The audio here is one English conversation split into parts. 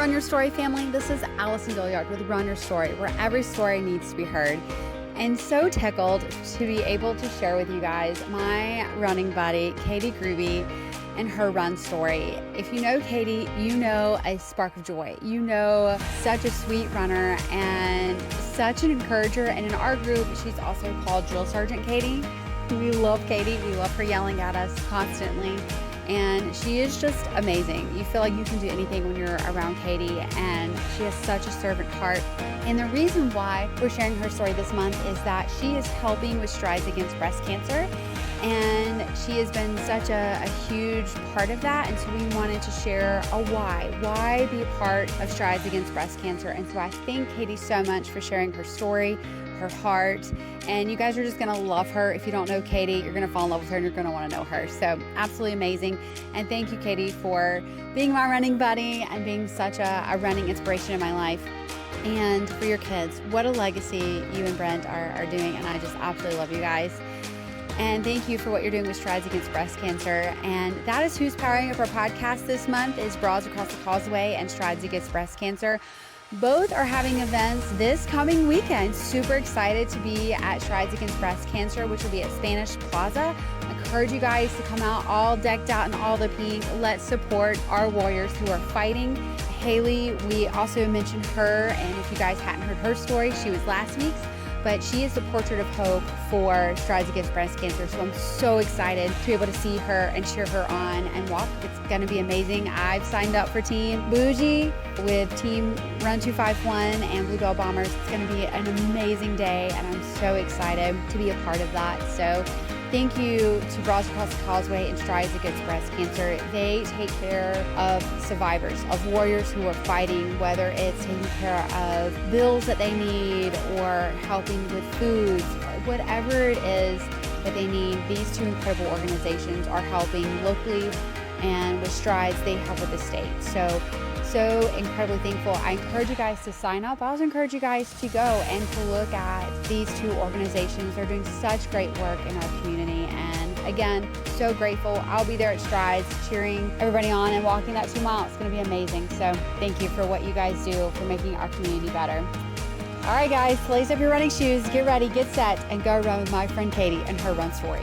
Run Your Story family. This is Allison with Run Your Story, where every story needs to be heard. And so tickled to be able to share with you guys my running buddy, Katy Grube, and her run story. If you know Katy, you know a spark of joy. You know such a sweet runner and such an encourager. And in our group, she's also called Drill Sergeant Katy. We love Katy. We love her yelling at us constantly. And she is just amazing. You feel like you can do anything when you're around Katy, and she has such a servant heart. And the reason why we're sharing her story this month is that she is helping with Strides Against Breast Cancer. And she has been such a huge part of that. And so we wanted to share a why. Why be a part of Strides Against Breast Cancer? And so I thank Katy so much for sharing her story, her heart. And you guys are just gonna love her. If you don't know Katy, you're gonna fall in love with her and you're gonna wanna know her. So absolutely amazing. And thank you, Katy, for being my running buddy and being such a running inspiration in my life. And for your kids, what a legacy you and Brent are doing. And I just absolutely love you guys. And thank you for what you're doing with Strides Against Breast Cancer. And that is who's powering up our podcast this month is Bras Across the Causeway and Strides Against Breast Cancer. Both are having events this coming weekend. Super excited to be at Strides Against Breast Cancer, which will be at Spanish Plaza. I encourage you guys to come out all decked out in all the pink. Let's support our warriors who are fighting. Haley, we also mentioned her, and if you guys hadn't heard her story, she was last week's. But she is the portrait of hope for Strides Against Breast Cancer. So I'm so excited to be able to see her and cheer her on and walk. It's going to be amazing. I've signed up for Team Bougie with Team Run 251 and Bluebell Bombers. It's going to be an amazing day, and I'm so excited to be a part of that. So thank you to Bras Across the Causeway and Strides Against Breast Cancer. They take care of survivors, of warriors who are fighting, whether it's taking care of bills that they need or helping with foods, whatever it is that they need. These two incredible organizations are helping locally, and with Strides, they help with the state. So incredibly thankful. I encourage you guys to sign up. I also encourage you guys to go and to look at these two organizations. They're doing such great work in our community. And again, so grateful. I'll be there at Strides cheering everybody on and walking that 2 miles. It's going to be amazing. So thank you for what you guys do for making our community better. All right, guys, lace up your running shoes, get ready, get set, and go run with my friend Katy and her run story.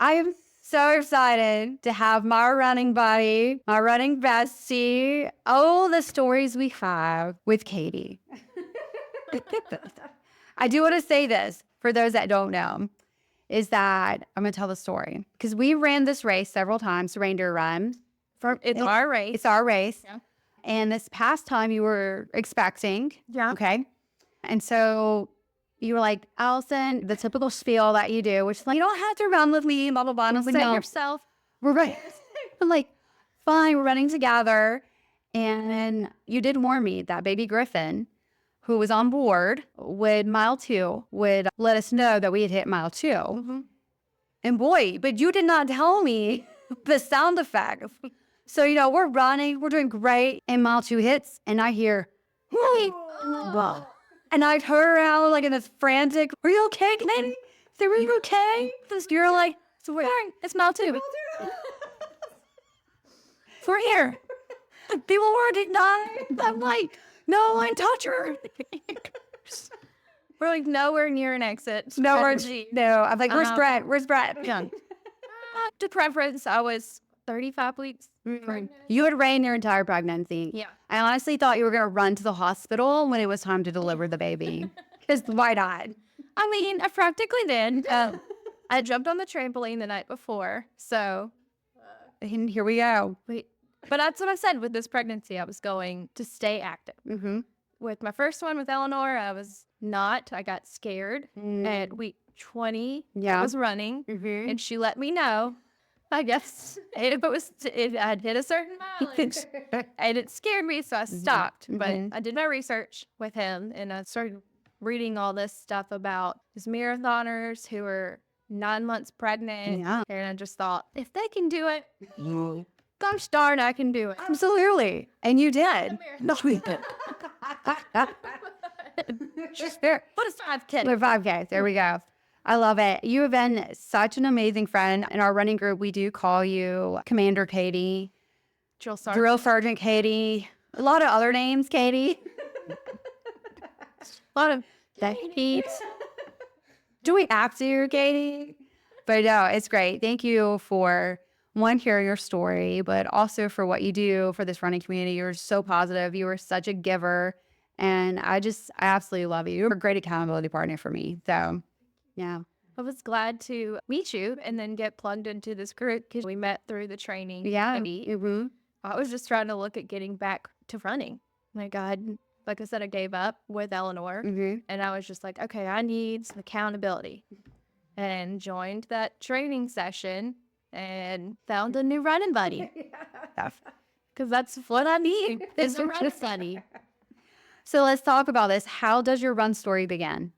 I am so excited to have my running buddy, my running bestie, all the stories we have with Katy. I do want to say this for those that don't know, is that I'm going to tell the story because we ran this race several times, the Reindeer Run. It's our race. It's our race. Yeah. And this past time you were expecting. Yeah. Okay. And so you were like, Allison, the typical spiel that you do, which is like, you don't have to run with me, blah, blah, blah. And I was like, no, yourself. we're right. I'm like, fine, we're running together. And you did warn me that baby Griffin, who was on board with mile 2, would let us know that we had hit mile 2. Mm-hmm. And boy, but you did not tell me the sound effect. So, we're running, we're doing great. And mile 2 hits, and I hear, whoa. And I turn around like in this frantic, are you okay, Katy? Are you okay? You're like, it's mile 2. We're here. People already died. I'm like, no, I touch her. We're like nowhere near an exit. No, I'm like, where's Brett? Where's Brett? Yeah. To preference, I was 35 weeks. Pregnant. You had ran your entire pregnancy. Yeah. I honestly thought you were going to run to the hospital when it was time to deliver the baby. Because why not? I mean, I practically did. I jumped on the trampoline the night before. So And here we go. But that's what I said with this pregnancy. I was going to stay active. Mm-hmm. With my first one with Eleanor, I was not. I got scared. At week 20, I was running. Mm-hmm. And she let me know. I guess it had hit a certain mileage. And it scared me, so I stopped. But I did my research with him, and I started reading all this stuff about these marathoners who are 9 months pregnant. Yeah. And I just thought, if they can do it, gosh darn, I can do it. Absolutely. And you did. No, we did. Just there. What is 5K? 5K. There we go. I love it. You have been such an amazing friend. In our running group, we do call you Commander Katy, Drill Sergeant Katy, a lot of other names, Katy. A lot of Katy's. Do we have to, Katy? But no, it's great. Thank you for hearing your story, but also for what you do for this running community. You're so positive. You are such a giver. And I absolutely love you. You're a great accountability partner for me. So, yeah. I was glad to meet you and then get plugged into this group because we met through the training. Yeah. I was just trying to look at getting back to running. My God, like I said, I gave up with Eleanor and I was just like, okay, I need some accountability, and joined that training session and found a new running buddy. Because that's what I need is a running buddy. So let's talk about this. How does your run story begin?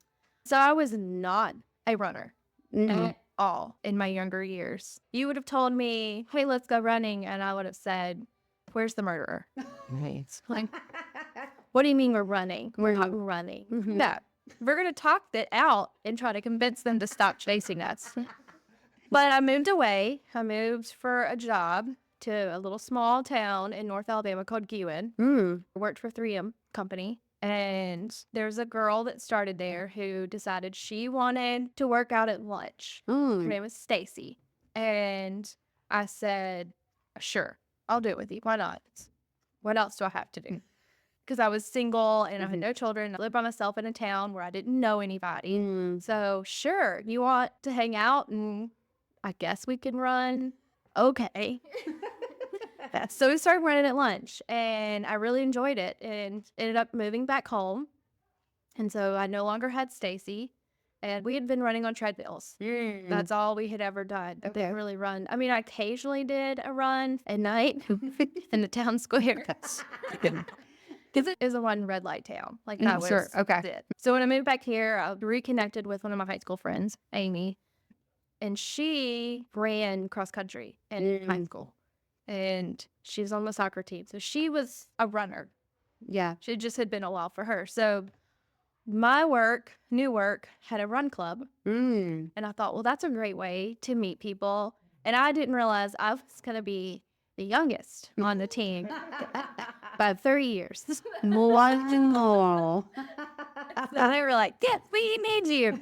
So I was not a runner at all in my younger years. You would have told me, hey, let's go running. And I would have said, where's the murderer? Right. Like, what do you mean we're running? We're not running. No, we're going to talk that out and try to convince them to stop chasing us. But I moved away. I moved for a job to a little small town in North Alabama called Grube. I worked for 3M company. And there's a girl that started there who decided she wanted to work out at lunch. Her name was Stacy. And I said, sure, I'll do it with you. Why not? What else do I have to do? Because I was single and I had no children. I lived by myself in a town where I didn't know anybody. So sure, you want to hang out and I guess we can run. Okay. So we started running at lunch and I really enjoyed it and ended up moving back home. And so I no longer had Stacy and we had been running on treadmills. That's all we had ever done. Okay. Didn't really run. I mean, I occasionally did a run at night in the town square. Because it is a one red light town. Like that was it. So when I moved back here, I reconnected with one of my high school friends, Amy, and she ran cross country in high school. And she was on the soccer team. So she was a runner. Yeah. She just had been a while for her. So my new work, had a run club. And I thought, well, that's a great way to meet people. And I didn't realize I was going to be the youngest on the team by 30 years. Wow. And they were like, yes, we need you.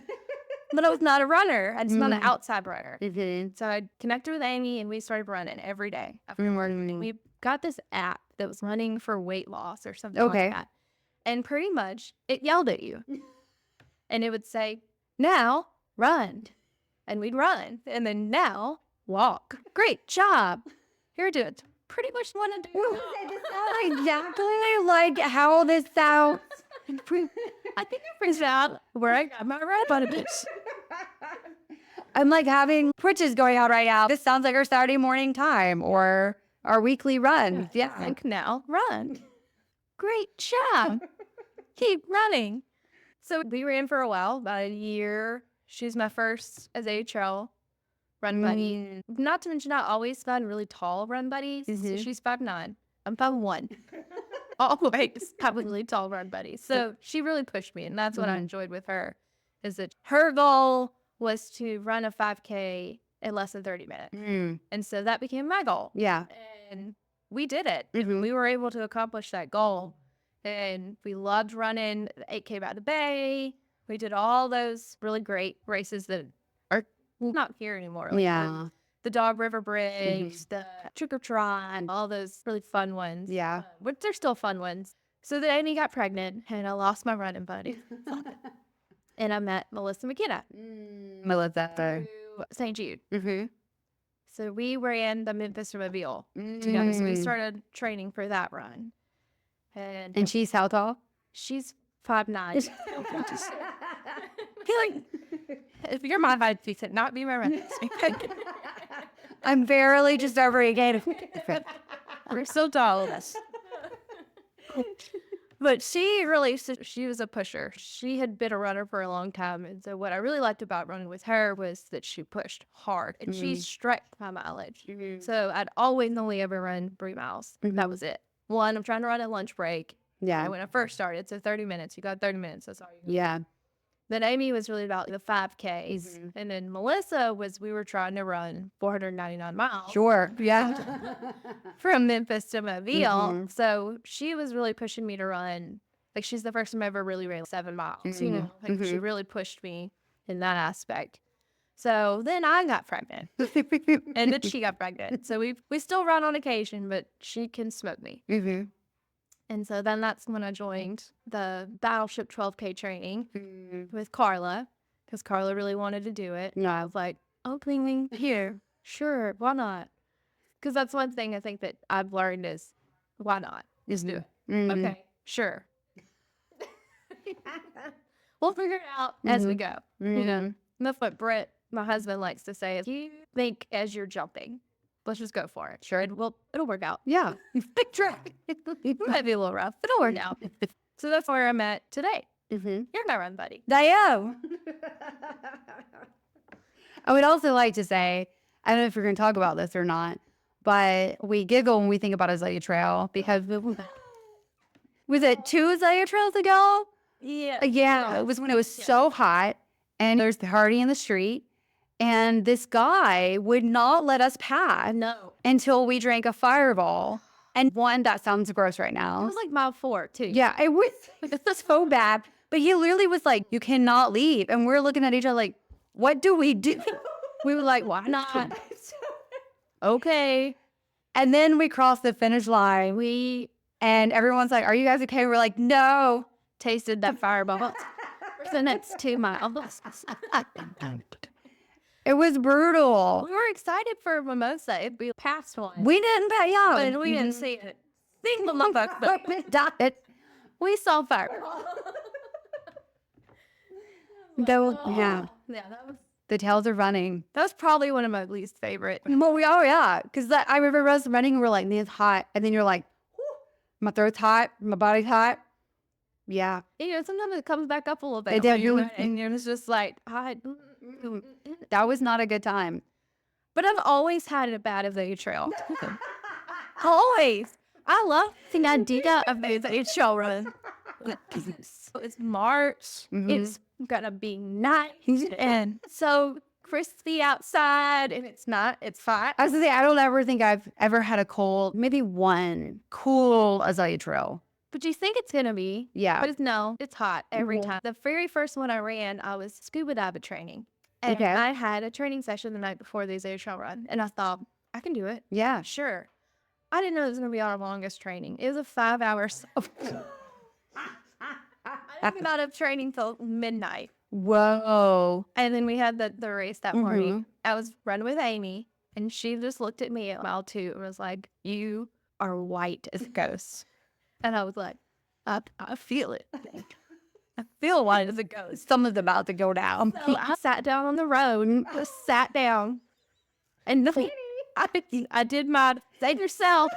But I was not a runner. I was not an outside runner. So I connected with Amy and we started running every day. We got this app that was running for weight loss or something like that. And pretty much it yelled at you. And it would say, now run. And we'd run. And then now walk. Great job. You're doing pretty much want to do. This sounds exactly like how this sounds. I think I figured out where I got my run benefits. I'm like having twitches going out right now. This sounds like our Saturday morning time or our weekly run. Yeah. Like now run. Great job. Keep running. So we ran for a while, about a year. She's my first as a trail run buddy. Not to mention I always found really tall run buddies. So she's 5'9". I'm 5'1". Always have really tall run buddies. So she really pushed me, and that's what I enjoyed with her, is that her goal was to run a 5K in less than 30 minutes. And so that became my goal. Yeah. And we did it. And we were able to accomplish that goal. And we loved running the 8K by the Bay. We did all those really great races that are not here anymore. Like the Dog River Bridge, the Trick or Trot, all those really fun ones. Yeah. But they're still fun ones. So then Annie got pregnant, and I lost my running buddy. And I met Melissa McKenna. Melissa. St. Jude. So we ran the Memphis to Mobile together. So we started training for that run. And she's how tall? She's 5'9". If you're my height, she said, not be my running. I'm barely just over a gate. We're so tall of us. But she was a pusher. She had been a runner for a long time. And so what I really liked about running with her was that she pushed hard and she stretched my mileage. So I'd always only ever run 3 miles. That was it. One, I'm trying to run a lunch break. Yeah. And when I first started, so 30 minutes, you got 30 minutes. That's all you got. Yeah. Then Amy was really about the 5Ks. And then Melissa we were trying to run 499 miles. Sure. Yeah. From Memphis to Mobile. So she was really pushing me to run. Like, she's the first time I ever really ran 7 miles. You know, like she really pushed me in that aspect. So then I got pregnant. And then she got pregnant. So we still run on occasion, but she can smoke me. And so then that's when I joined the Battleship 12K training with Carla, because Carla really wanted to do it. And I was like, opening here, sure, why not? Because that's one thing I think that I've learned is, why not? Just do it. Okay, sure. We'll figure it out as we go. You know, and that's what Brett, my husband, likes to say. Is, you think as you're jumping. Let's just go for it. Sure. It'll work out. Yeah. Big track. It might be a little rough, but it'll work out. So that's where I'm at today. You're my run buddy. I am. I would also like to say, I don't know if we're going to talk about this or not, but we giggle when we think about Azalea Trail because was it 2 Azalea Trails ago? Yeah. Yeah. It was when it was so hot and there's the party in the street. And this guy would not let us pass until we drank a Fireball. And one, that sounds gross right now. It was like mile 4, too. Yeah, it was so bad. But he literally was like, you cannot leave. And we're looking at each other like, what do we do? We were like, why not? Okay. And then we crossed the finish line. And everyone's like, are you guys okay? We're like, no. Tasted that Fireball for the next 2 miles. It was brutal. We were excited for mimosa. We passed one. We didn't pay out. But we didn't see it. We saw Fireball. Yeah, that was. The tails are running. That was probably one of my least favorite. Well, yeah. Because I remember us running and we're like, man, it's hot. And then you're like, my throat's hot. My body's hot. Yeah. You know, sometimes it comes back up a little bit. It did. And it was just like, that was not a good time. But I've always had a bad Azalea Trail. Always. I love the idea of the Azalea Trail run. It's March. It's gonna be nice and so crispy outside, and it's not. It's hot. I was gonna say, I don't ever think I've ever had a cold, maybe one cool Azalea Trail. But you think it's gonna be. Yeah. But it's hot every time. The very first one I ran, I was scuba diving training. And I had a training session the night before the Azalea Trail run. And I thought, I can do it. Yeah. Sure. I didn't know it was going to be our longest training. It was a 5-hour. I didn't get out of training till midnight. Whoa. And then we had the race that morning. I was running with Amy. And she just looked at me at mile 2 and was like, you are white as a ghost. And I was like, I feel it. I feel white as a ghost. Something's about to go down. So I sat down on the road and just sat down. And I did my save yourself.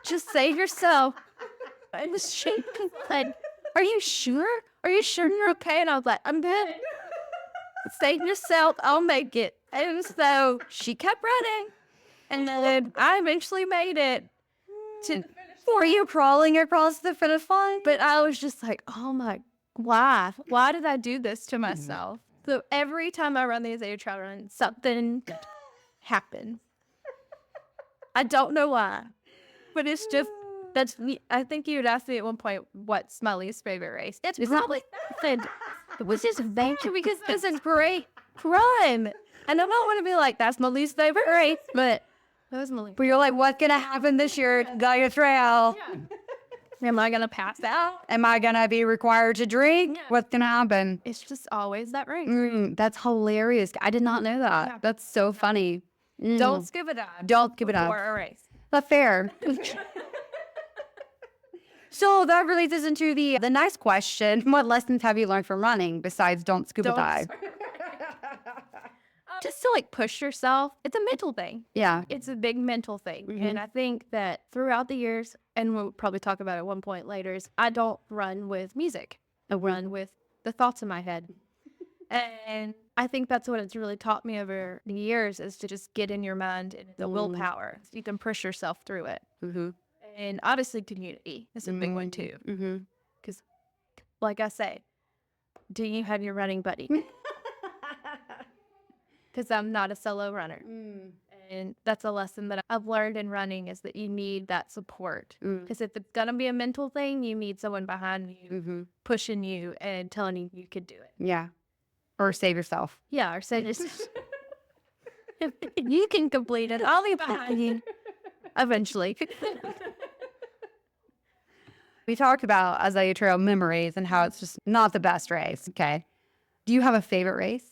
Just save yourself. I was shaking. Like, are you sure? Are you sure you're okay? And I was like, I'm good. Save yourself. I'll make it. And so she kept running. And then I eventually made it. Were you crawling across the finish line? But I was just like, oh my, why? Why did I do this to myself? So every time I run the Azalea Trail run, something happens. I don't know why. But it's just, I think you would ask me at one point, what's my least favorite race? It's probably, it was just adventure because this is great run. And I don't want to be like, that's my least favorite race, but that was my least. But you're like, what's going to happen this year at Azalea Trail? Yeah. Am I going to pass out? Am I going to be required to drink? Yeah. What's going to happen? It's just always that race. That's hilarious. I did not know that. Yeah. That's so funny. Don't scuba dive. Don't scuba dive. Before a race. That's fair. So that really leads us into the nice question. What lessons have you learned from running besides don't scuba dive? Just to like push yourself. It's a mental thing. Yeah. It's a big mental thing. And I think that throughout the years, and we'll probably talk about it at one point later, is I don't run with music. I run with the thoughts in my head. And I think that's what it's really taught me over the years, is to just get in your mind and the willpower. So you can push yourself through it. And obviously community is a big one too. Because like I say, do you have your running buddy? Because I'm not a solo runner. And that's a lesson that I've learned in running, is that you need that support. Because if it's going to be a mental thing, you need someone behind you, pushing you and telling you you could do it. Yeah. Or save yourself. Yeah, or say just, if you can complete it, I'll be behind you eventually. We talked about Azalea Trail memories and how it's just not the best race. Okay. Do you have a favorite race?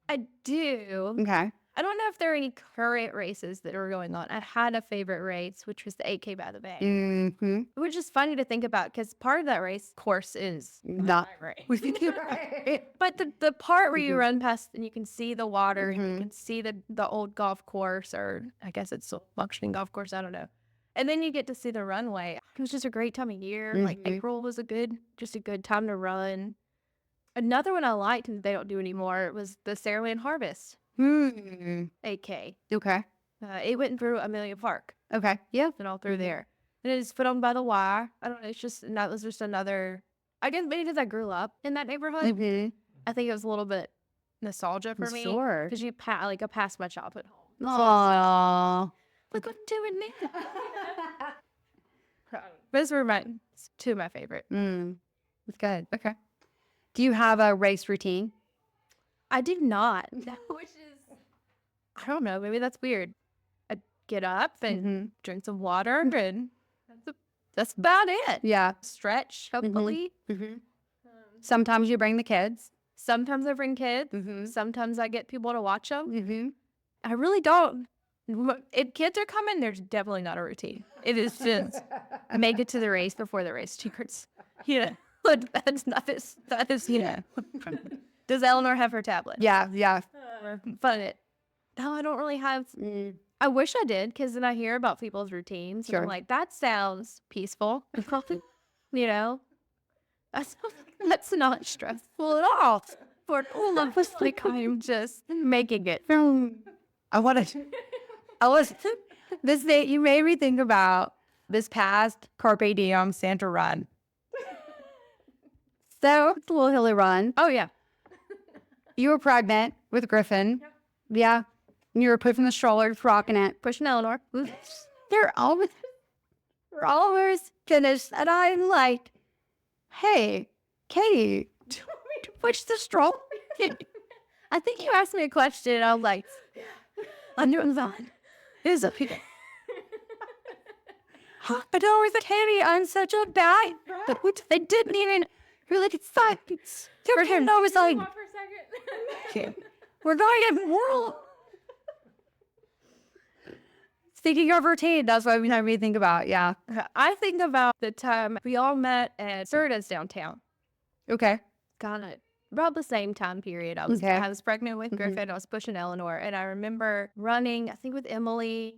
I do. Okay. I don't know if there are any current races that are going on. I had a favorite race, which was the 8K by the Bay. Mm-hmm. Which is funny to think about, because part of that race course is Not right. right. But the part where you run past and you can see the water, and you can see the old golf course, or I guess it's a functioning golf course, I don't know. And then you get to see the runway. It was just a great time of year. Like April was a good time to run. Another one I liked, and they don't do anymore, was the Saraland Harvest 8K. Okay. It went through Amelia Park Okay. Yeah. and all through there. And it is put on by the wire. I don't know. It's just, that was just another, I guess maybe because I grew up in that neighborhood. I think it was a little bit nostalgia for me. Sure. Because I passed my childhood home. Aww. Look what I'm doing now. Those were two of my favorite. That's good. Okay. Do you have a race routine? I do not. Which is, I don't know. Maybe that's weird. I get up and drink some water, and that's about it. Yeah. Stretch, hopefully. Sometimes you bring the kids. Sometimes I bring kids. Sometimes I get people to watch them. I really don't. If kids are coming, there's definitely not a routine. It is just make it to the race before the race starts. That's not this. That is, Does Eleanor have her tablet? Yeah. Fun it. No, I don't really have. I wish I did, because then I hear about people's routines. Sure. And I'm like, that sounds peaceful. That's not stressful at all. For all of us, like, I'm just making it. This day, you made me think about this past Carpe Diem Santa run. So, it's a little hilly run. Oh, yeah. You were pregnant with Griffin. Yeah. And you were put in the stroller, rocking it. Pushing Eleanor. We're almost finished. And I'm like, hey, Katie, do you want me to push the stroller? I think you asked me a question, and I was like, I'm doing fine. It's up here. I know with Katie, I'm such a bad. They didn't even really decide. I was like, we're going to world. Speaking of routine, that's what we think about. Yeah. I think about the time we all met at Serta's downtown. Okay. Got it. About the same time period. I was pregnant with Griffin. I was pushing Eleanor, and I remember running, I think with Emily,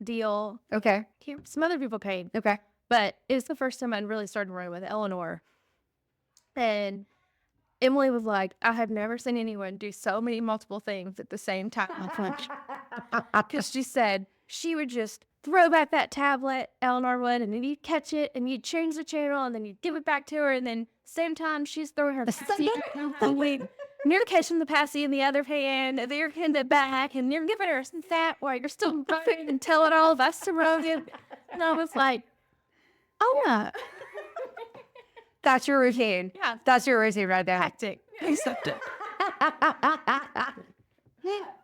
Deal. Okay. Some other people paid. Okay. But it was the first time I really started running with Eleanor. And Emily was like, I have never seen anyone do so many multiple things at the same time. Because she said she would just throw back that tablet, Eleanor would, and then you'd catch it, and you'd change the channel, and then you'd give it back to her, and then same time she's throwing her passy, and you're catching the passy in the other hand, and you're handing it back, and you're giving her that while you're still running and telling all of us to run. And I was like, oh yeah. That's your routine. Yeah. That's your routine right there. Hectic. Accept it.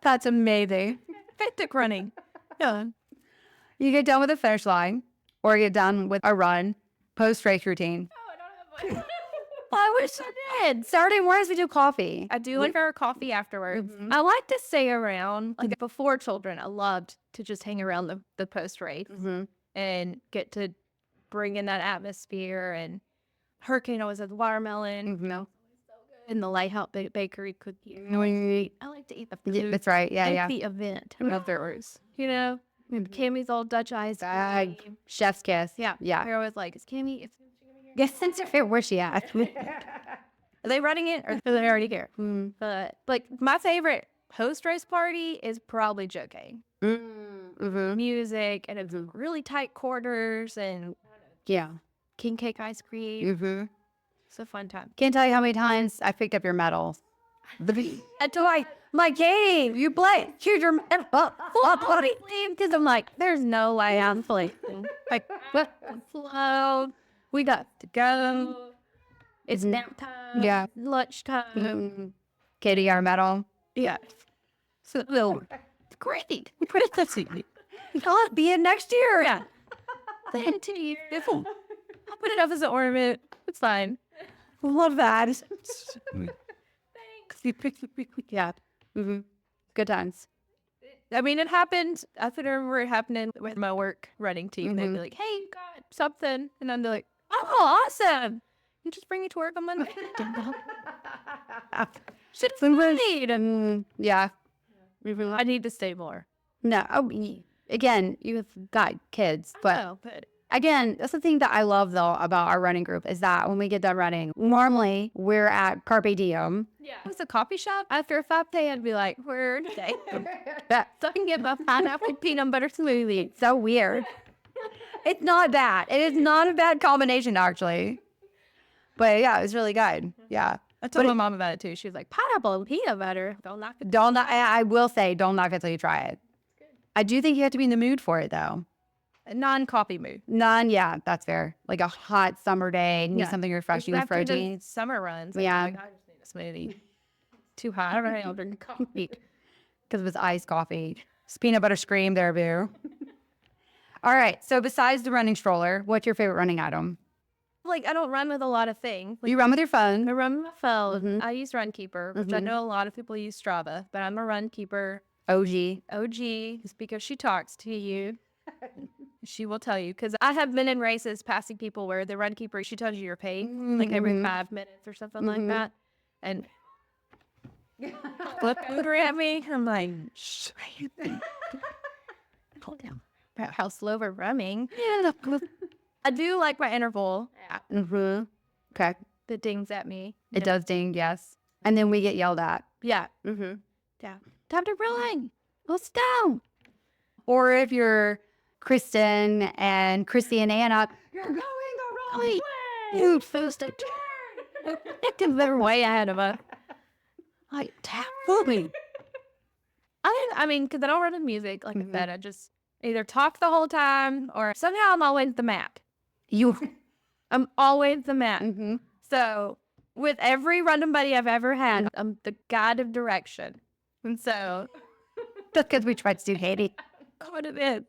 That's amazing. Hectic running. Yeah. You get done with the finish line, or you get done with a run, post-race routine. Oh, I don't have one. I wish I did. Saturday mornings we do coffee. I do like our coffee afterwards. I like to stay around. Like before children, I loved to just hang around the post-race and get to bring in that atmosphere. And Hurricane always has watermelon. And the Lighthouse Bakery cookie. I like to eat the food. That's right. Yeah. The event afterwards. Cammy's all Dutch ice cream. Chef's kiss. Yeah. They're always like, is Cammy? Yes, since where's she at? Are they running it, or are they already here? But like my favorite post-race party is probably juggling. Music, and it's really tight quarters, and king cake ice cream. It's a fun time. Can't tell you how many times I picked up your medal. Until I, like, hey, you play. Here's your medal. Because I'm like, there's no way I'm playing. Like, what? Slow. We got to go. It's nap time. Yeah. Lunchtime. Katy, our medal. Yeah. So, great. I'll be in next year. Yeah. Send it to you. I'll put it up as an ornament. It's fine. Love that. Thanks. Yeah. Good times. I mean, it happened. I can remember it happening with my work running team. They'd be like, hey, you got something. And I'd be like, oh, awesome. You just bring it to work on Monday. Shit's need. Yeah. I need to stay more. No. Oh, again, you've got kids. But again, that's the thing that I love, though, about our running group is that when we get done running, normally we're at Carpe Diem. Yeah. It was a coffee shop. After a 5K, I'd be like, where today? So I can get my pineapple peanut butter smoothie. It's so weird. It's not bad. It is not a bad combination, actually. But yeah, it was really good. Yeah. I told my mom about it too. She was like, pineapple and peanut butter. I will say, don't knock it till you try it. I do think you have to be in the mood for it, though. A non-coffee mood. Yeah, that's fair. Like a hot summer day, need something refreshing with protein. Summer runs. Yeah. Like, I just need a smoothie. Too hot. I don't know. I'll drink coffee. Because it was iced coffee. It's peanut butter scream there, boo. All right. So besides the running stroller, what's your favorite running item? Like, I don't run with a lot of things. Like, You run with your phone. I run with my phone. I use Runkeeper, which I know a lot of people use Strava, but I'm a Runkeeper. OG. It's because she talks to you. She will tell you. Because I have been in races passing people where the Runkeeper, she tells you your pace, like every 5 minutes or something like that. And flip over at me. I'm like, shh. Hold down. About how slow we're running. Yeah. I do like my interval. Yeah. Okay. That dings at me. It does ding, yes. And then we get yelled at. Yeah. Yeah. Time to run. Let's go. Or if you're Kristen and Chrissy and Anna, you're going the wrong way. You supposed to turn. They're way ahead of us. Like, tap me. I mean, because I don't run with music. Like I said, I just either talk the whole time or somehow I'm always the map. I'm always the map. So with every random buddy I've ever had, I'm the guide of direction. And so that's because we tried to do Katy. God, it is.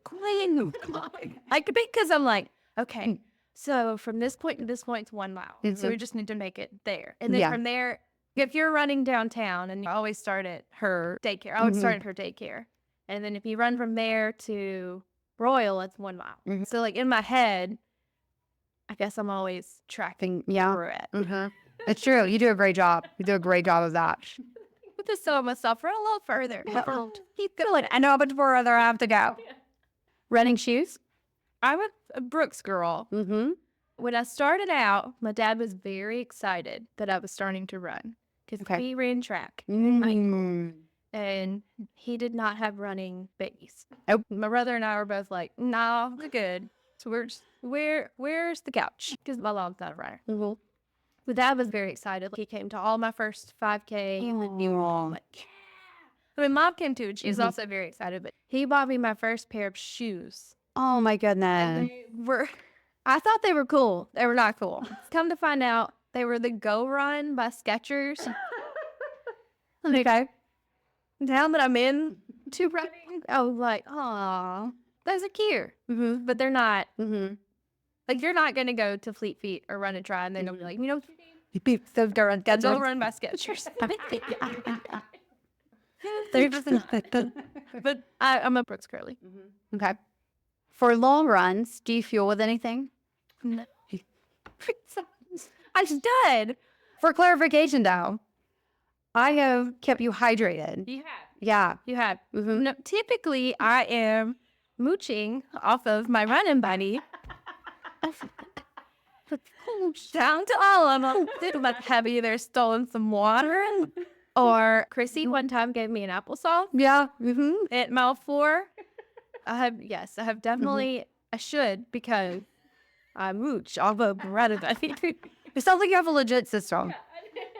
Like, because I'm like, okay, so from this point to this point, it's 1 mile. So we just need to make it there. And then from there, if you're running downtown, and I always start at her daycare, I would start at her daycare. And then if you run from there to Royal, it's 1 mile. So like in my head, I guess I'm always tracking through it. It's true. You do a great job. You do a great job of that. With the sell myself for a little further. Keep going. I know how much further I have to go. Running shoes? I'm a Brooks girl. When I started out, my dad was very excited that I was starting to run because we ran track. And he did not have running babies. My brother and I were both like, no, we're good. So we're just, where's the couch? Because my mom's not a runner. But dad was very excited. He came to all my first 5K. Like, yeah. I mean, mom came too, and she's also very excited. But he bought me my first pair of shoes. Oh my goodness. I thought they were cool. They were not cool. Come to find out, they were the Go Run by Skechers. Okay. Now that I'm in to running, I was like, aw, those are cute. But they're not. Like, you're not going to go to Fleet Feet or Run and Try, and they're going to be like, you know, Go Run by Skechers. But I'm a Brooks girly. Okay. For long runs, do you fuel with anything? No. I just did. For clarification, though, I have kept you hydrated. You have. Yeah. You have. No, typically, I am mooching off of my running buddy. Down to all of them. Did have either stolen some water or Chrissy one time gave me an applesauce. Yeah. At mile 4. I have definitely, I should, because I mooch off of running buddy. It sounds like you have a legit system.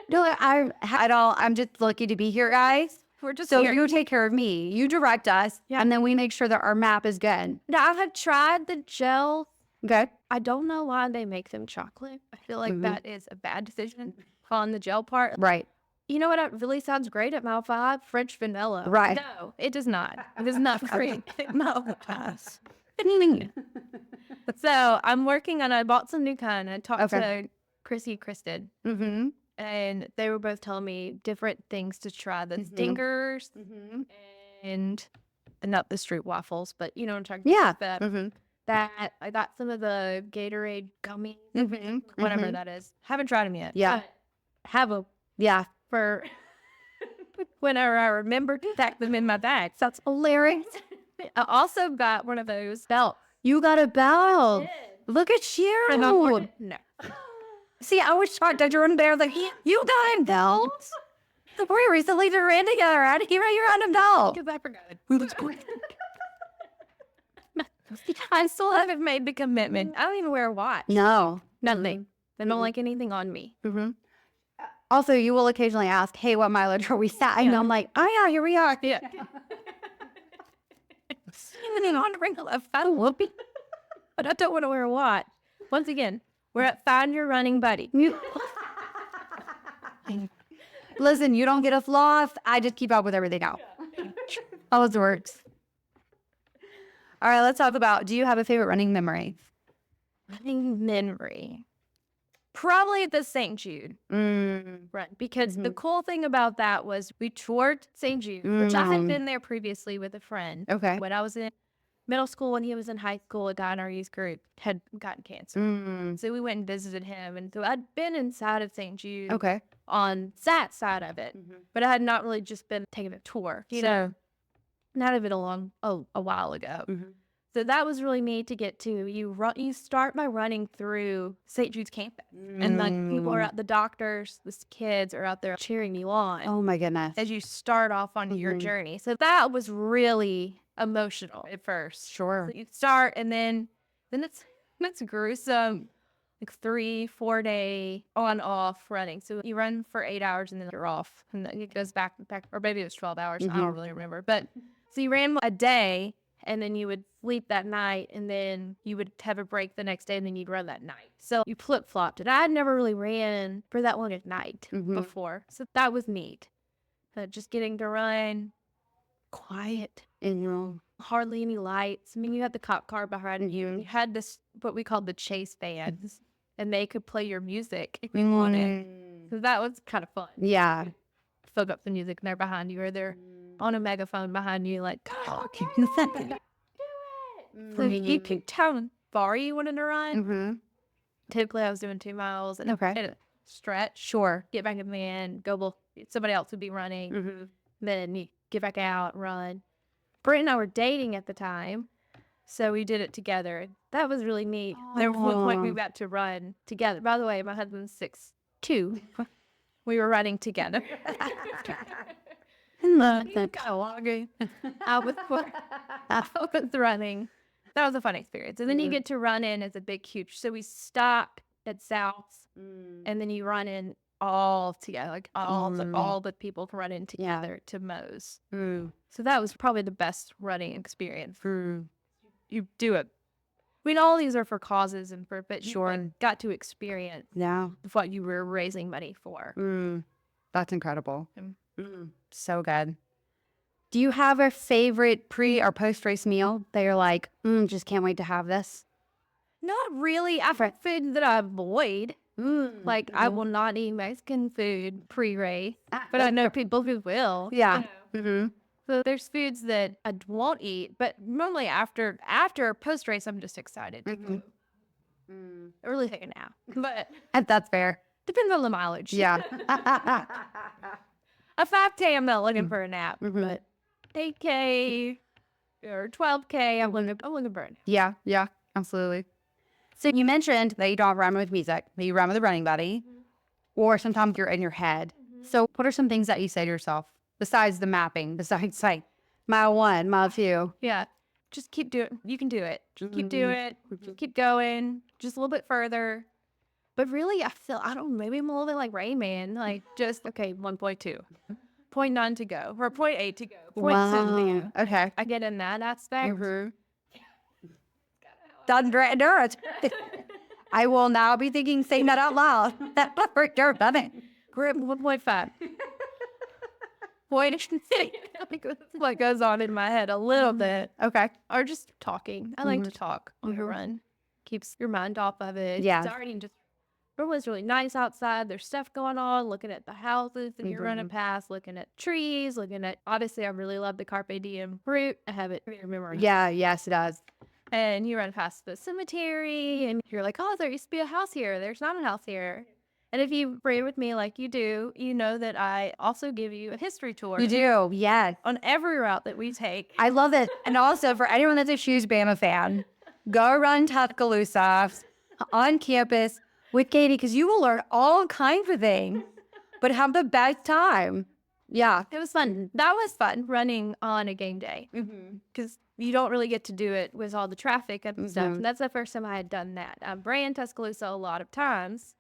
No, I'm just lucky to be here, guys. We're just So here. you take care of me. You direct us, and then we make sure that our map is good. Now, I have tried the gel. Okay. I don't know why they make them chocolate. I feel like that is a bad decision on the gel part. Right. You know what really sounds great at Mile 5? French vanilla. Right. No, it does not. It does not great at Mile 5. So I'm working on, I bought some new kind. I talked to Chrissy, Kristen. Mm-hmm. And they were both telling me different things to try. The stingers and not the street waffles, but you know what I'm talking about. Yeah. That I got some of the Gatorade gummies, whatever that is. Haven't tried them yet. Yeah. Have them. Yeah. For whenever I remember to pack them in my bag. That's hilarious. I also got one of those belts. You got a belt. Look at you. No. See, I was shocked that you're in there like, you got a belt? The boy recently just ran together out of here. You're on a belt. Because I forgot it. I still haven't made the commitment. I don't even wear a watch. No. Nothing. They don't like anything on me. Also, you will occasionally ask, hey, what mileage are we at? And I'm like, oh, yeah, here we are. Yeah. Even on to bring a fat whoopee. But I don't want to wear a watch. Once again, we're at Find Your Running Buddy. Listen, you don't get us lost. I just keep up with everything else. All those words. All right, let's talk about, do you have a favorite running memory? Running memory. Probably the St. Jude run. Because the cool thing about that was we toured St. Jude, which I had been there previously with a friend. Okay. When I was in middle school, when he was in high school, a guy in our youth group had gotten cancer. So we went and visited him. And so I'd been inside of St. Jude on that side of it. But I had not really just been taking a tour. So that had been a while ago. So that was really neat to get to. You start by running through St. Jude's campus. And like people are out, the doctors, the kids are out there cheering you on. Oh my goodness. As you start off on your journey. So that was really emotional at first. Sure. So you start and then it's gruesome. Like 3-4 day on off running. So you run for 8 hours and then you're off. And then it goes back, or maybe it was 12 hours. I don't really remember. But so you ran a day and then you would sleep that night and then you would have a break the next day and then you'd run that night. So you flip-flopped it. I had never really ran for that long at night before. So that was neat. Just getting to run quiet. And hardly any lights. I mean, you had the cop car behind you. And you had this, what we called the chase bands. And they could play your music if you wanted. So that was kind of fun. Yeah. Folk up the music and they're behind you or they're on a megaphone behind you like, oh, do it. So you picked how far you wanted to run. Typically I was doing 2 miles and a stretch. Sure. Get back in the van, somebody else would be running. Then you get back out, run. Britt and I were dating at the time. So we did it together. That was really neat. There was one point we got to run together. By the way, my husband's 6'2". We were running together. I was running. That was a fun experience. And then you get to run in as a big, huge. So we stopped at South's, and then you run in all together, like all the people can run in together to Moe's. So that was probably the best running experience. You do it. I mean, all these are for causes and for, but you got to experience what you were raising money for. That's incredible. So good. Do you have a favorite pre or post race meal that you're like, just can't wait to have this? Not really. I've had food that I avoid. Like I will not eat Mexican food pre-race, but I know people who will. Yeah. So there's foods that I won't eat, but normally after post-race, I'm just excited to go. I really take a nap, but That's fair. depends on the mileage. Yeah. A 5K, I'm not looking for a nap, but 8K or 12K, I'm looking for a nap. Yeah, absolutely. So you mentioned that you don't run with music, that you run with a running buddy, or sometimes you're in your head. So what are some things that you say to yourself, besides the mapping, besides like mile 1, mile 2? Yeah, just keep doing it. You can do it. Just keep doing it. Just keep going. Just a little bit further. But really, I don't know, maybe I'm a little bit like Rain Man. Like, just, okay, 1.2. 0.9 to go. Or 0.8 to go. 0.7 to go. Okay. I get in that aspect. Done endurance. I will now be saying that out loud. That you're funny. Grip 1.5. What goes on in my head a little bit. Okay. Or just talking. I like to talk on the run. Keeps your mind off of it. Yeah. It's already just, everyone's really nice outside. There's stuff going on, looking at the houses that you're running past, looking at trees, obviously I really love the Carpe Diem route. I have it memorized. Yeah, yes, it does. And you run past the cemetery and you're like, oh, there used to be a house here. There's not a house here. And if you ran with me like you do, you know that I also give you a history tour. You do, yes. On every route that we take. I love it. And also, for anyone that's a Shoes Bama fan, go run Tuscaloosa on campus with Katy, because you will learn all kinds of things, but have the best time. Yeah. It was fun. That was fun, running on a game day. Because you don't really get to do it with all the traffic and stuff. And that's the first time I had done that. I ran Tuscaloosa a lot of times.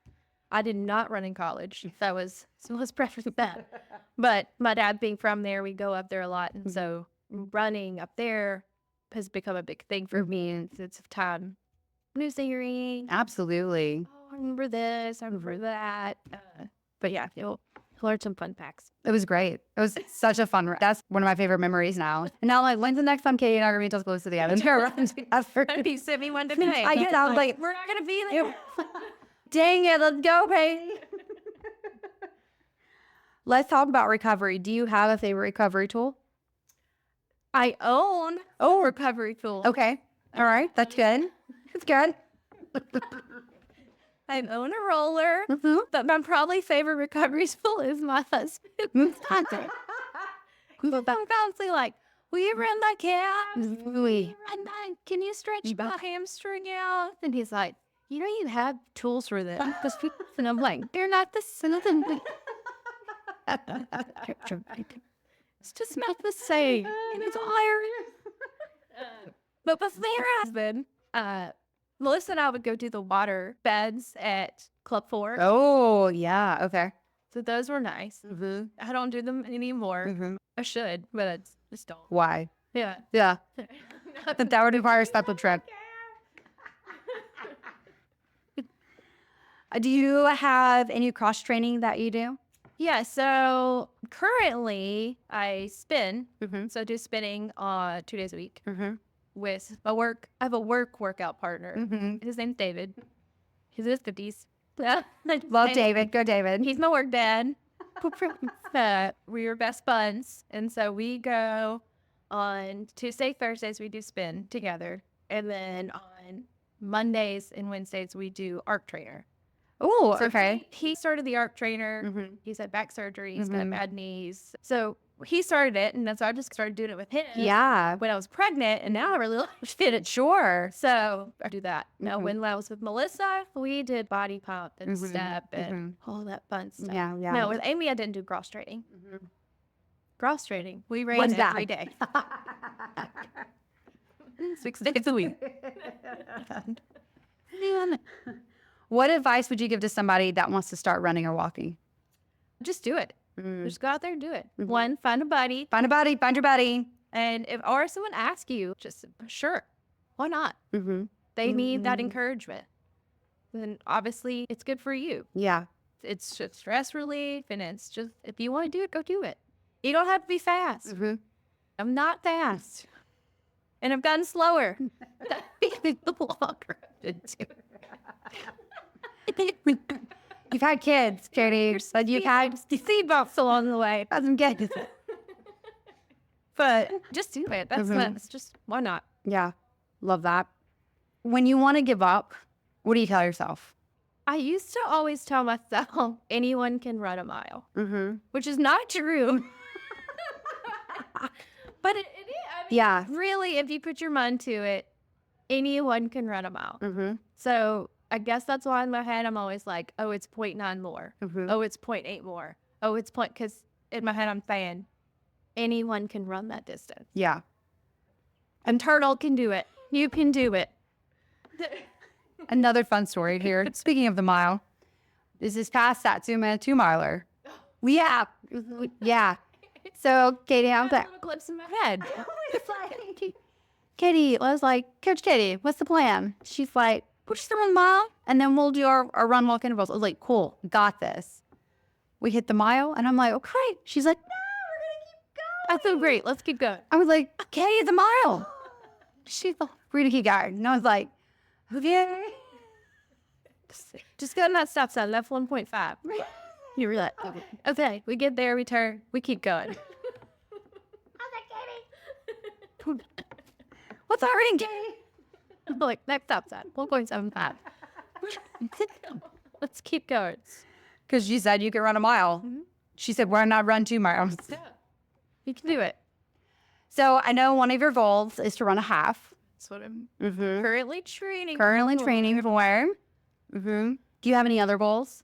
I did not run in college. That was, so let's preface that. But my dad being from there, we go up there a lot. And so running up there has become a big thing for me. And it's time. New scenery. Absolutely. Oh, I remember this. I remember that. But yeah, you'll learn some fun facts. It was great. It was such a fun run. That's one of my favorite memories now. And now, like, when's the next time Katy and I are going to be close to the end? He sent me one today. I get out, like, we're not going to be there. Dang it, let's go, Katy. Let's talk about recovery. Do you have a favorite recovery tool? I own a recovery tool. Okay. All right. That's good. That's good. I own a roller, but my probably favorite recovery tool is my husband. But I'm constantly like, will you run my calves? Can you stretch my hamstring out? And he's like, you know, you have tools for this. And I'm like, they're not the same. It's just not the same. And it's iron. But before my husband, Melissa and I would go do the water beds at Club 4. Oh, yeah. Okay. So those were nice. I don't do them anymore. I should, but I just don't. Why? Yeah. Yeah. That would require a special trip. Do you have any cross training that you do? Yeah, so currently I spin. So I do spinning 2 days a week with my work. I have a workout partner. His name's David. He's in his 50s. Love David. Go, David. He's my work dad. We were best buds. And so we go on Tuesday, Thursdays, we do spin together. And then on Mondays and Wednesdays, we do arc trainer. Oh, so okay. He started the arc trainer. He's had back surgery. He's got bad knees. So he started it, and that's why I just started doing it with him. Yeah. When I was pregnant, and now I really fit it. Sure. So I do that. Now, when I was with Melissa, we did body pump and step and all that fun stuff. Yeah. No, with Amy, I didn't do cross training. Cross training. We ran every day. 6 days a week. What advice would you give to somebody that wants to start running or walking? Just do it. Just go out there and do it. One, find a buddy. Find a buddy. Find your buddy. And if someone asks you, just sure, why not? They need that encouragement. Then obviously it's good for you. Yeah. It's just stress relief, and it's just, if you want to do it, go do it. You don't have to be fast. I'm not fast. And I've gotten slower. You've had kids, Katy, but you've had seed bumps along the way. some kids. But just do it. That's it's just, why not? Yeah. Love that. When you want to give up, what do you tell yourself? I used to always tell myself, anyone can run a mile, which is not true. But it is. I mean, Yeah. Really, if you put your mind to it, anyone can run a mile. So I guess that's why in my head I'm always like, oh, it's 0.9 more. Oh, it's 0.8 more. Oh, it's because in my head I'm saying, anyone can run that distance. Yeah. And Turtle can do it. You can do it. Another fun story here. Speaking of the mile, This is past that 2-minute 2-miler. Yeah. Yeah. So Katie, I was like, little clips in my head. Katie, I was like, Coach Katie, what's the plan? She's like, we'll just run a mile and then we'll do our run walk intervals. I was like, cool, got this. We hit the mile and I'm like, oh, great. She's like, no, we're going to keep going. I feel great. Let's keep going. I was like, Katie, it's a mile. She's like, we're going to keep going. And I was like, okay. Just go on that stop sign, left 1.5. You were like, okay, we get there, we turn, we keep going. What's our ring, Katie? Like, next stop sign, 1.75. Let's keep going. Because she said you could run a mile. She said, why not run 2 miles? Yeah. You can do it. So I know one of your goals is to run a half. That's what I'm currently training for. Do you have any other goals?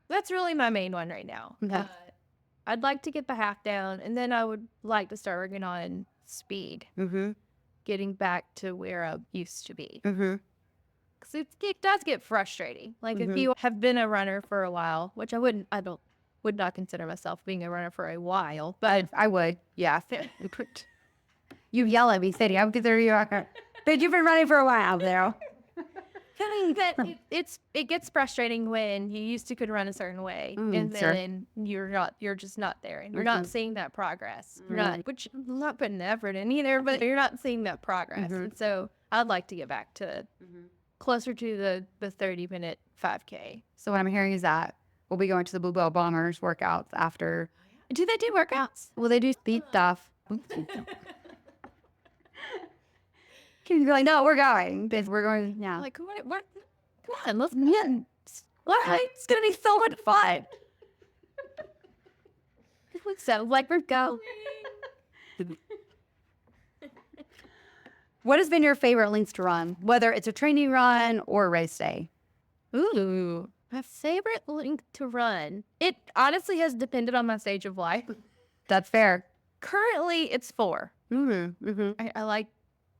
That's really my main one right now. Okay. I'd like to get the half down, and then I would like to start working on speed. Getting back to where I used to be. Because it does get frustrating. Like, if you have been a runner for a while, which I would not consider myself being a runner for a while, but I would, yeah. You yell at me, Sadie. I would consider you but you've been running for a while now. It gets frustrating when you used to could run a certain way, and then you're just not there, and you're not seeing that progress. You're not, which I'm not putting the effort in either, but you're not seeing that progress. And so I'd like to get back to closer to the 30-minute 5K. So what I'm hearing is that we'll be going to the Blue Bell Bombers workouts after. Do they do workouts? Well, they do speed stuff. You're like, no, we're going. We're going now. Like, come on, let's get. It's gonna be so much fun. It sounds like we're going. What has been your favorite links to run, whether it's a training run or a race day? Ooh, my favorite link to run. It honestly has depended on my stage of life. That's fair. Currently, it's 4.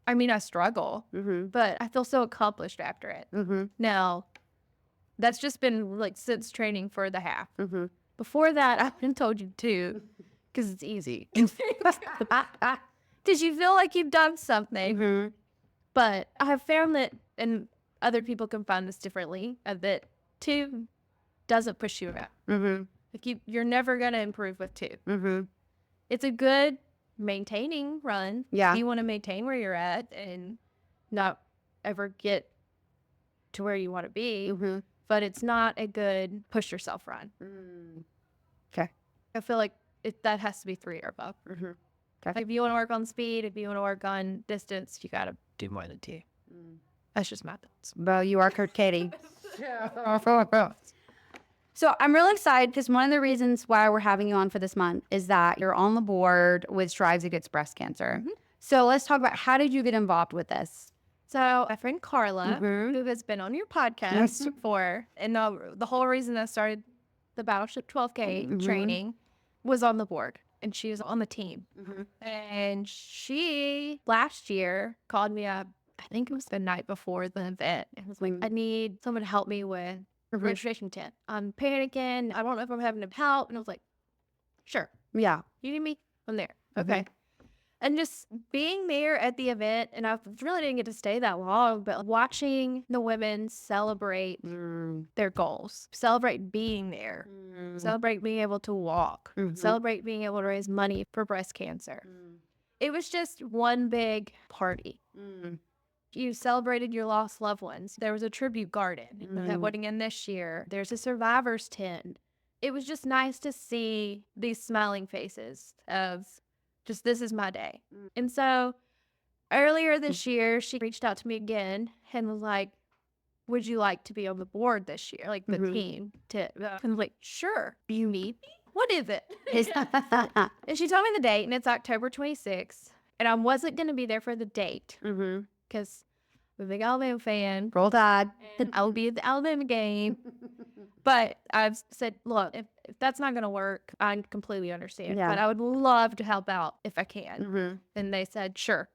I struggle, but I feel so accomplished after it. Now, that's just been like since training for the half. Before that, I've been told you 2 because it's easy. Did you feel like you've done something? But I have found that, and other people can find this differently, that 2 doesn't push you around. Like you're never going to improve with 2. It's a good maintaining run. Yeah. You want to maintain where you're at and not ever get to where you want to be. But it's not a good push yourself run. Okay. I feel like that has to be 3 or above. Okay. Like if you want to work on speed, if you want to work on distance, you got to do more than 2. That's just my thoughts. Well, you are Coach Katie. So I'm really excited because one of the reasons why we're having you on for this month is that you're on the board with Strives Against Breast Cancer. So let's talk about, how did you get involved with this? So my friend Carla, who has been on your podcast before, and the whole reason I started the Battleship 12K training was on the board, and she was on the team. And she, last year, called me up, I think it was the night before the event. It was like, I need someone to help me with registration tent. I'm panicking. I don't know if I'm having to help. And I was like, sure. Yeah. You need me? I'm there. Okay. And just being there at the event, and I really didn't get to stay that long, but watching the women celebrate their goals, celebrate being there, celebrate being able to walk, celebrate being able to raise money for breast cancer. It was just one big party. You celebrated your lost loved ones. There was a tribute garden that went in this year. There's a survivor's tent. It was just nice to see these smiling faces of just, this is my day. And so earlier this year, she reached out to me again and was like, would you like to be on the board this year? Like the team. And I was like, sure. You need me? What is it? And she told me the date, and it's October 26th. And I wasn't going to be there for the date. Because I'm a big Alabama fan. Roll Tide. And I will be at the Alabama game. But I've said, look, if that's not going to work, I completely understand. Yeah. But I would love to help out if I can. And they said, sure.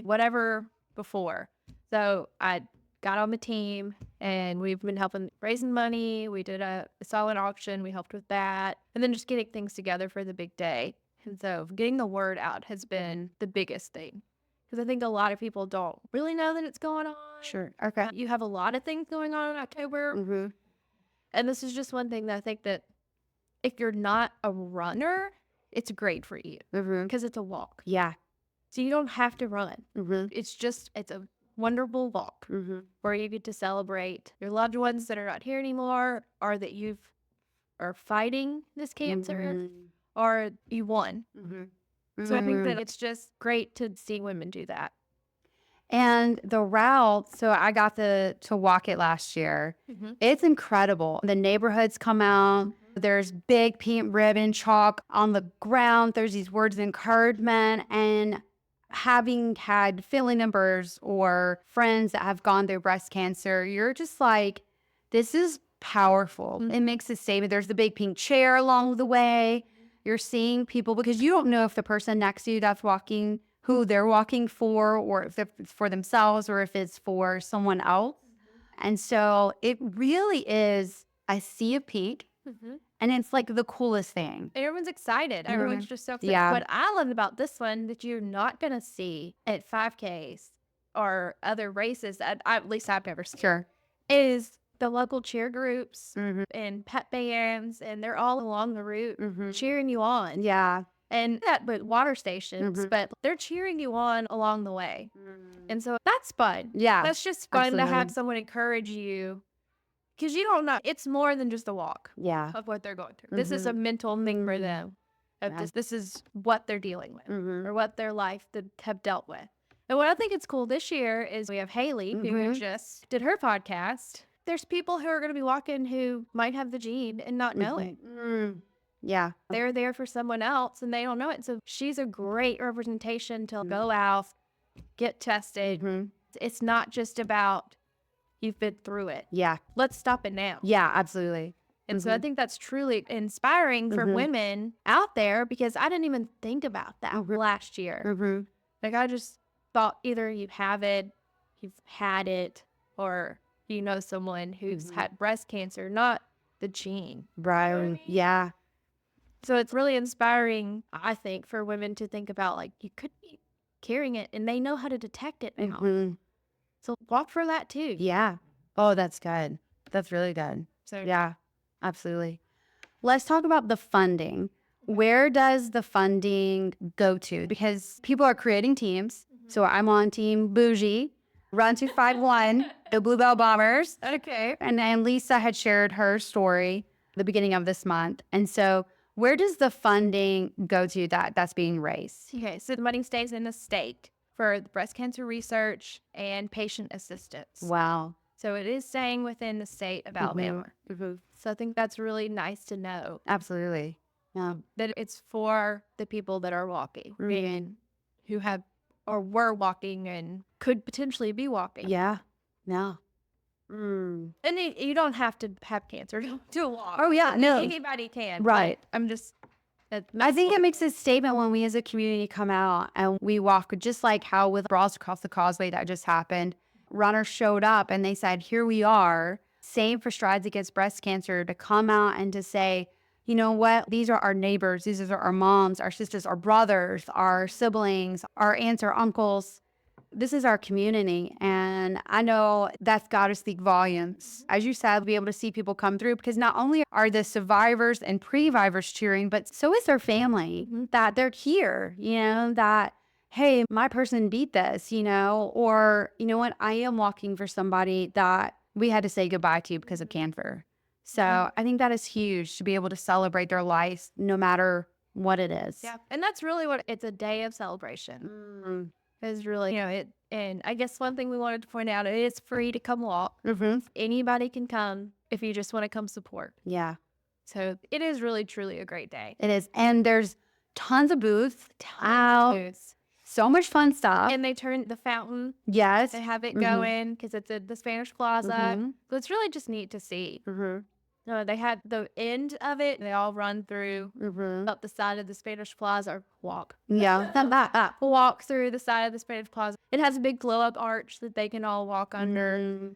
Whatever before. So I got on the team, and we've been helping raising money. We did a silent auction. We helped with that, and then just getting things together for the big day. And so getting the word out has been the biggest thing, because I think a lot of people don't really know that it's going on. Sure. Okay. You have a lot of things going on in October, and this is just one thing that I think that if you're not a runner, it's great for you because it's a walk. Yeah. So you don't have to run. It's a wonderful walk where you get to celebrate your loved ones that are not here anymore, or that are fighting this cancer, or you won. So I think that it's just great to see women do that. And the route, so I got to walk it last year. It's incredible. The neighborhoods come out. There's big pink ribbon chalk on the ground. There's these words of encouragement. And having had family members or friends that have gone through breast cancer, you're just like, this is powerful. It makes a statement. There's the big pink chair along the way. You're seeing people, because you don't know if the person next to you that's walking, who they're walking for, or if it's for themselves, or if it's for someone else. And so it really is a sea of pink. And it's like the coolest thing. Everyone's excited. Everyone's just so excited. Yeah. What I love about this one that you're not going to see at 5Ks or other races, at least I've never seen, Sure. is the local cheer groups and pet bands, and they're all along the route cheering you on. Yeah. And that, but water stations, but they're cheering you on along the way. And so that's fun. Yeah. That's just fun to have Absolutely. someone encourage you, because you don't know. It's more than just a walk Yeah. of what they're going through. This is a mental thing for them. This is what they're dealing with, or what their life have dealt with. And what I think is cool this year is we have Haley, who just did her podcast. There's people who are going to be walking who might have the gene and not know it. Yeah. They're there for someone else and they don't know it. So she's a great representation to go out, get tested. It's not just about you've been through it. Yeah. Let's stop it now. Yeah, absolutely. And so I think that's truly inspiring for women out there, because I didn't even think about that last year. Like, I just thought either you have it, you've had it, or you know someone who's had breast cancer, not the gene. Right. You know what I mean? Yeah. So it's really inspiring, I think, for women to think about, like, you could be carrying it and they know how to detect it now. So walk for that too. Yeah. Oh, that's good. That's really good. So Yeah, absolutely. Let's talk about the funding. Where does the funding go to? Because people are creating teams. So I'm on Team Bougie, Run 251, the Bluebell Bombers. Okay. And then Lisa had shared her story the beginning of this month. And so where does the funding go to that's being raised? Okay, so the money stays in the state for the breast cancer research and patient assistance. Wow. So it is staying within the state of Alabama. So I think that's really nice to know. Absolutely. Yeah. That it's for the people that are walking and who have or were walking and could potentially be walking. Yeah. Yeah. And you don't have to have cancer to walk. Oh, yeah. No. Anybody can. Right. I'm just... I think it makes a statement when we as a community come out and we walk, just like how with Brawls Across the Causeway that just happened. Runners showed up and they said, here we are, same for Strides Against Breast Cancer, to come out and to say, you know what, these are our neighbors, these are our moms, our sisters, our brothers, our siblings, our aunts, our uncles. This is our community. And I know that's got to speak volumes. As you said, be able to see people come through, because not only are the survivors and pre-vivors cheering, but so is their family, that they're here, you know, that, hey, my person beat this, you know, or, you know what, I am walking for somebody that we had to say goodbye to because of cancer. So I think that is huge, to be able to celebrate their life no matter what it is. Yeah. And that's really what it's a day of celebration. Is really, you know, it. And I guess one thing we wanted to point out, it is free to come walk. Anybody can come if you just want to come support. Yeah. So it is really, truly a great day. It is. And there's tons of booths. So much fun stuff. And they turn the fountain. Yes. They have it going because it's at the Spanish Plaza. So it's really just neat to see. No, they had the end of it. They all run through up the side of the Spanish Plaza or walk. Yeah. Walk through the side of the Spanish Plaza. It has a big glow up arch that they can all walk under.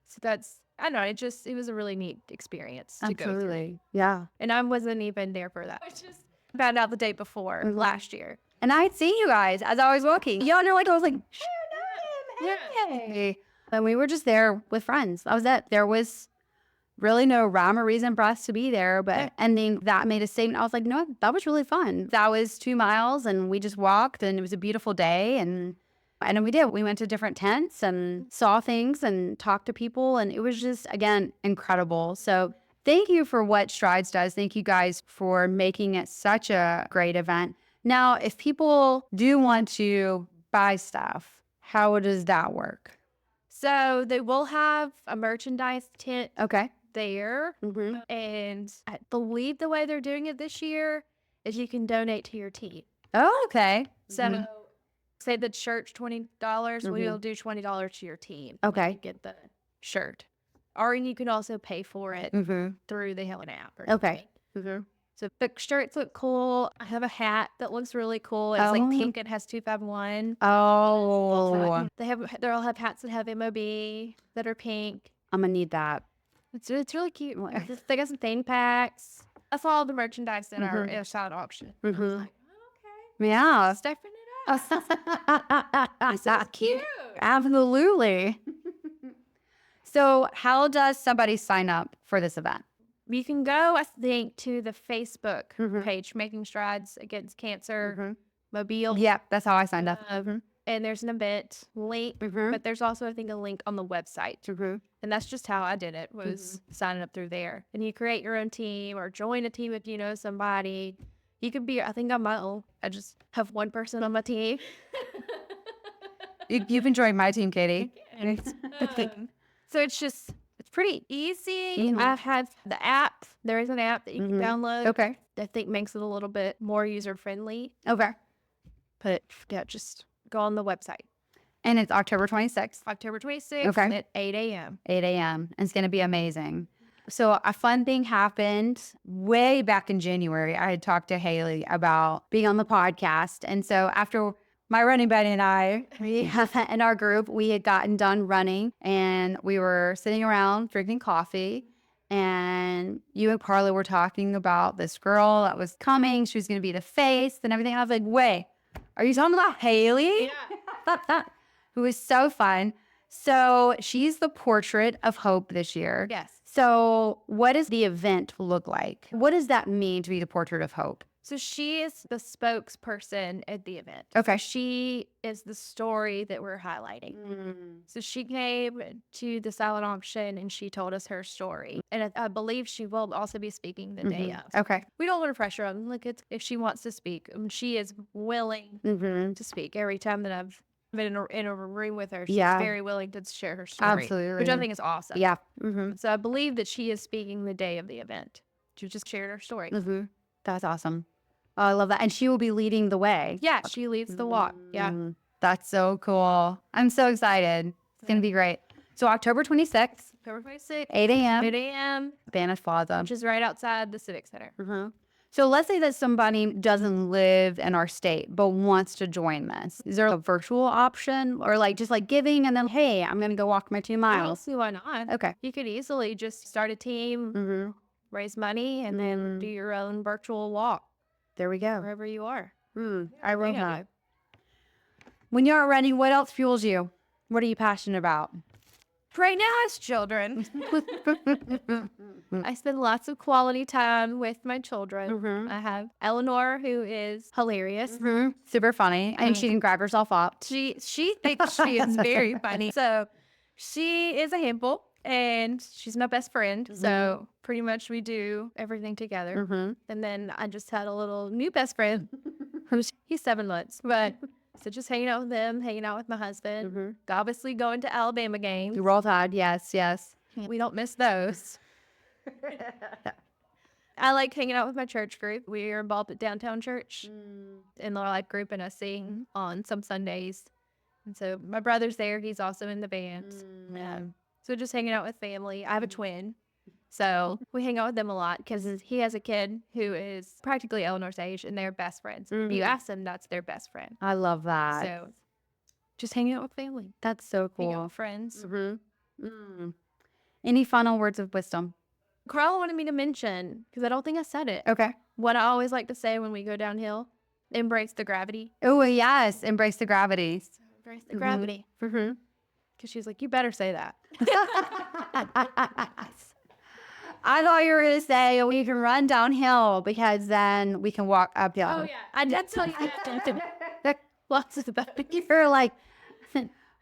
So that's, I don't know, it was a really neat experience to go through. Absolutely. Yeah. And I wasn't even there for that. I just found out the day before last year. And I'd seen you guys as I was walking. Y'all know, like, I was like, hey. And we were just there with friends. That was it. There was really no rhyme or reason for us to be there, but ending that made a statement. I was like, no, that was really fun. That was 2 miles and we just walked and it was a beautiful day. And then we did. We went to different tents and saw things and talked to people. And it was just, again, incredible. So thank you for what Strides does. Thank you guys for making it such a great event. Now, if people do want to buy stuff, how does that work? So they will have a merchandise tent there. And I believe the way they're doing it this year is you can donate to your team. Oh, okay. So say the shirt's $20, we'll do $20 to your team. Okay. You get the shirt. Or you can also pay for it through the Helen app. Okay. So the shirts look cool. I have a hat that looks really cool. It's like pink. It has 251. Oh. They all have hats that have MOB that are pink. I'm going to need that. It's really cute. They got some thing packs. That's all the merchandise in our silent auction. I was like, okay. Yeah. Stepping it up. That's cute. Absolutely. So how does somebody sign up for this event? You can go, I think, to the Facebook page, Making Strides Against Cancer Mobile. Yep, that's how I signed up. And there's an event link, but there's also, I think, a link on the website. And that's just how I did it, was signing up through there. And you create your own team or join a team if you know somebody. You could be, I think I'm my own. I just have one person on my team. You can join my team, Katy. So it's pretty easy. I have the app. There is an app that you can download. Okay. I think makes it a little bit more user-friendly. Okay. But yeah, just go on the website. And it's October 26th. October 26th at 8 a.m. 8 a.m. And it's going to be amazing. So a fun thing happened way back in January. I had talked to Haley about being on the podcast. And so after my running buddy and I, in our group, we had gotten done running and we were sitting around drinking coffee. And you and Carla were talking about this girl that was coming. She was going to be the face and everything. I was like, wait, are you talking about Haley? Yeah. Who is so fun. So she's the portrait of hope this year. Yes. So what does the event look like? What does that mean to be the portrait of hope? So she is the spokesperson at the event. Okay. She is the story that we're highlighting. So she came to the silent auction and she told us her story. And I believe she will also be speaking the day of. Okay. We don't want to pressure her. Look, if she wants to speak, she is willing to speak. Every time that I've been in a room with her, she's very willing to share her story. Absolutely. Which I think is awesome. Yeah. So I believe that she is speaking the day of the event. She just shared her story. That's awesome. Oh, I love that. And she will be leading the way. Yeah, she leads the walk. Yeah. That's so cool. I'm so excited. It's going to be great. So October 26th. October 26th. 8 a.m. 8 a.m. Spanish Plaza. Which is right outside the Civic Center. So let's say that somebody doesn't live in our state but wants to join this. Is there a virtual option or just giving and then, hey, I'm going to go walk my 2 I don't miles? see why not. Okay. You could easily just start a team, raise money, and then do your own virtual walk. There we go. Wherever you are. I love that. When you're running, what else fuels you? What are you passionate about? Right now, as children, I spend lots of quality time with my children. I have Eleanor, who is hilarious. Super funny. And she can grab herself up. She thinks she is very funny. So she is a handful. And she's my best friend. So pretty much we do everything together. And then I just had a little new best friend. He's 7 months. But so just hanging out with them, hanging out with my husband. Obviously going to Alabama games. Roll Tide, yes. We don't miss those. I like hanging out with my church group. We are involved at Downtown Church in the life group, and I sing on some Sundays. And so my brother's there. He's also in the band. So just hanging out with family. I have a twin. So we hang out with them a lot because he has a kid who is practically Eleanor's age, and they're best friends. If you ask them, that's their best friend. I love that. So just hanging out with family. That's so Hanging out cool. with friends. Any final words of wisdom? Carla wanted me to mention, because I don't think I said it, Okay. what I always like to say when we go downhill: embrace the gravity. Oh, yes. Embrace the gravity. Embrace the gravity. Because she's like, you better say that. I thought you were going to say we can run downhill because then we can walk uphill. Oh, yeah. I did tell you that. Lots of that. You're like,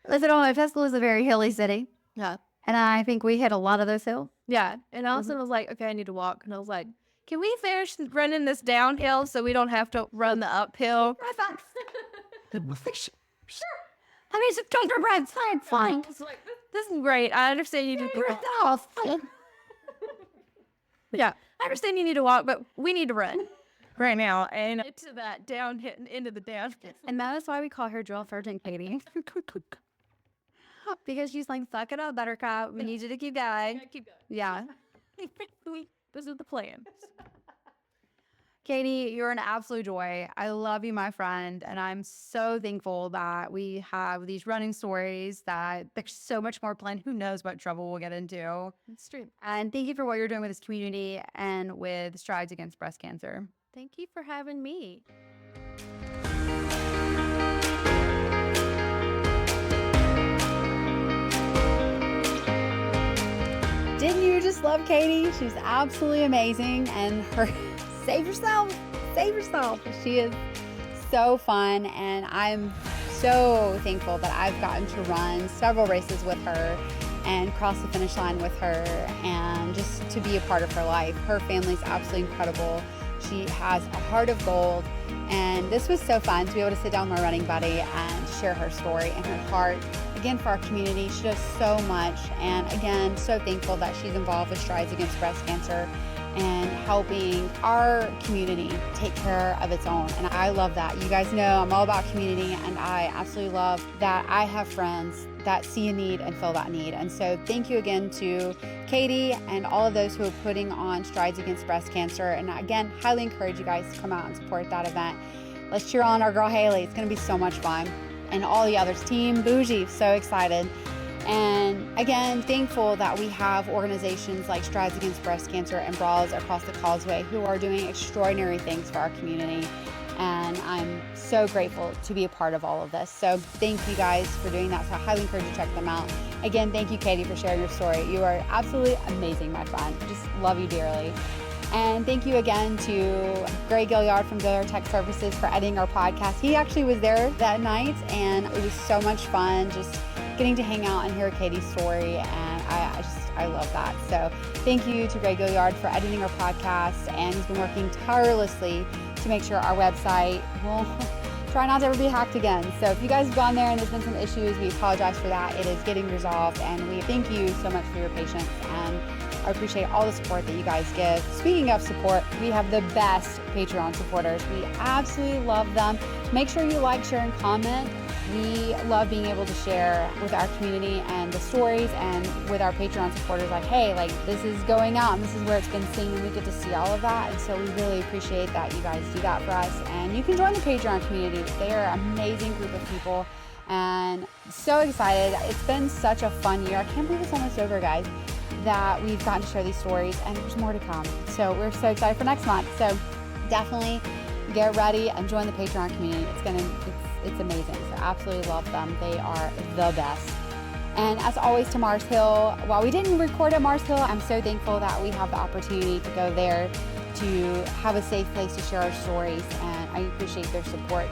listen, Tuscaloosa is a very hilly city. Yeah. And I think we hit a lot of those hills. Yeah. And Allison was like, okay, I need to walk. And I was like, can we finish running this downhill so we don't have to run the uphill? I thought, sure. I mean, just don't breath. Fine. I was like, this is great. I understand you need to walk. Yeah. I understand you need to walk, but we need to run right now. And into that downhill, into the downhill. And that is why we call her Drill Sergeant Katy. Because she's like, suck it up, Buttercup. We need you to keep going. Keep going. Yeah. This is the plan. Katy, you're an absolute joy. I love you, my friend. And I'm so thankful that we have these running stories, that there's so much more planned. Who knows what trouble we'll get into. It's true. And thank you for what you're doing with this community and with Strides Against Breast Cancer. Thank you for having me. Didn't you just love Katy? She's absolutely amazing. And her save yourself. She is so fun. And I'm so thankful that I've gotten to run several races with her and cross the finish line with her and just to be a part of her life. Her family's absolutely incredible. She has a heart of gold. And this was so fun to be able to sit down with my running buddy and share her story and her heart. Again, for our community, she does so much. And again, so thankful that she's involved with Strides Against Breast Cancer and helping our community take care of its own. And I love that. You guys know I'm all about community, and I absolutely love that I have friends that see a need and fill that need. And so thank you again to Katy and all of those who are putting on Strides Against Breast Cancer. And again, highly encourage you guys to come out and support that event. Let's cheer on our girl Haley. It's going to be so much fun. And all the others, Team Bougie, so excited. And again, thankful that we have organizations like Strides Against Breast Cancer and Bras Across the Causeway who are doing extraordinary things for our community. And I'm so grateful to be a part of all of this. So thank you guys for doing that. So I highly encourage you to check them out. Again, thank you, Katy, for sharing your story. You are absolutely amazing, my friend. Just love you dearly. And thank you again to Greg Gilliard from Gilliard Tech Services for editing our podcast. He actually was there that night, and it was so much fun just getting to hang out and hear Katy's story. And I love that. So thank you to Greg Gilliard for editing our podcast, and he's been working tirelessly to make sure our website will try not to ever be hacked again. So if you guys have gone there and there's been some issues, we apologize for that. It is getting resolved, and we thank you so much for your patience. And I appreciate all the support that you guys give. Speaking of support, we have the best Patreon supporters. We absolutely love them. Make sure you like, share, and comment. We love being able to share with our community and the stories, and with our Patreon supporters, like, hey, like this is going out and this is where it's been seen, and we get to see all of that. And so we really appreciate that you guys do that for us. And you can join the Patreon community. They are an amazing group of people, and so excited. It's been such a fun year. I can't believe it's almost over, guys, that we've gotten to share these stories, and there's more to come. So we're so excited for next month. So definitely get ready and join the Patreon community. It's amazing. So absolutely love them. They are the best. And as always, to Mars Hill, while we didn't record at Mars Hill, I'm so thankful that we have the opportunity to go there to have a safe place to share our stories, and I appreciate their support.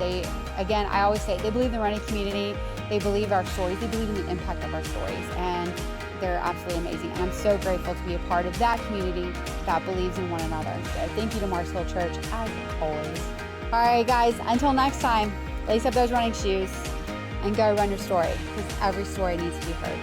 Again, I always say, they believe in the running community, they believe our stories, they believe in the impact of our stories, and they're absolutely amazing. And I'm so grateful to be a part of that community that believes in one another. So thank you to Mars Hill Church, as always. All right, guys, until next time, lace up those running shoes and go run your story, because every story needs to be heard.